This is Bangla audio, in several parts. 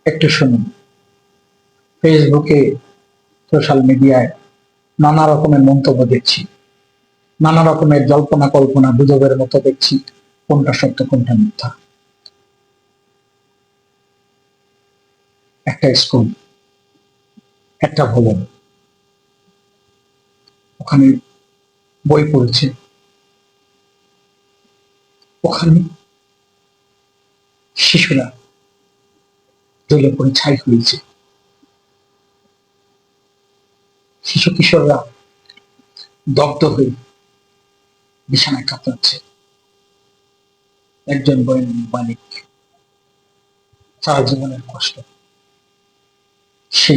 একটু শুনুন। ফেসবুকে, সোশ্যাল মিডিয়ায় নানা রকমের মন্তব্য দেখছি, নানা রকমের জল্পনা কল্পনা গুজবের মতো দেখছি কোনটা সত্য কোনটা মিথ্যা। একটা স্কুল, একটা ভবন, ওখানে বই পড়েছে, ওখানে শিশুরা জ্বলে পড়ে ছাই হয়েছে, শিশু কিশোররা দগ্ধ হয়ে বিছানায় কাতরাচ্ছে। একজন বইয়ের মালিক, সারা জীবনের কষ্ট, সে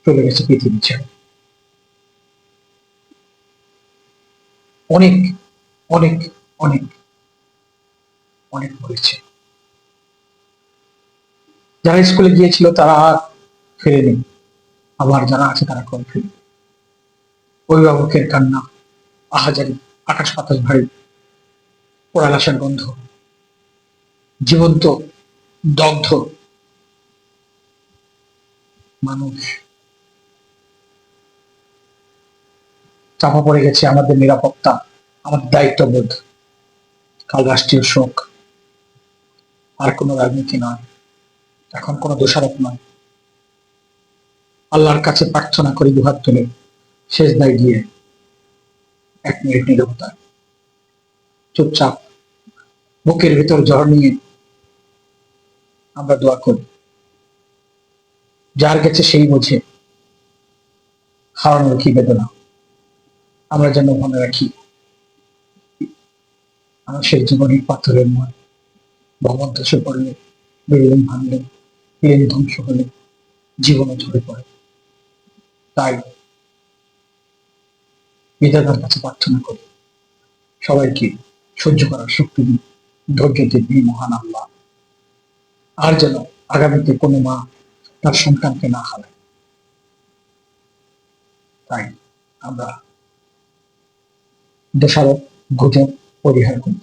চলে গেছে পৃথিবী ছেড়ে। অনেক অনেক অনেক অনেক মরেছে। যারা স্কুলে গিয়েছিল তারা আর ফেরেনি, আবার যারা আছে তারা কম ফেরে। অভিভাবকের কান্না, আহাজারি, আকাশ বাতাস ভারী, পোড়া লাশের গন্ধ, জীবন্ত দগ্ধ মানুষ। চাপা পড়ে গেছে আমাদের নিরাপত্তা, আমাদের দায়িত্ববোধ। কাল রাষ্ট্রীয় শোক, আর কোনো রাজনীতি নয়, এখন কোনো দোষারোপ নয়। আল্লাহর কাছে প্রার্থনা করি দুহাত তুলে, সেজদায় গিয়ে 1 মিনিট নীরবতা, চুপচাপ বুকের ভিতর জ্বর নিয়ে আমরা দোয়া করি। যার গেছে সেই বোঝে হারানোর কি বেদনা। আমরা যেন মনে রাখি, মানুষের জীবনে পাথরের নয়। ভবন ধসে পড়লে, বিল্ডিং ভাঙলে, প্লেন ধ্বংস হলে জীবনও ঝরে পড়ে। তাই বিধাতার কাছে প্রার্থনা করি, সবাইকে সহ্য করার শক্তি দিন, ধৈর্য দিন এই মহান আল্লাহ। আর যেন আগামীতে কোনো মা তার সন্তানকে না হারায়। তাই আমরা দোষারোপ, গুজব পরিহার করি।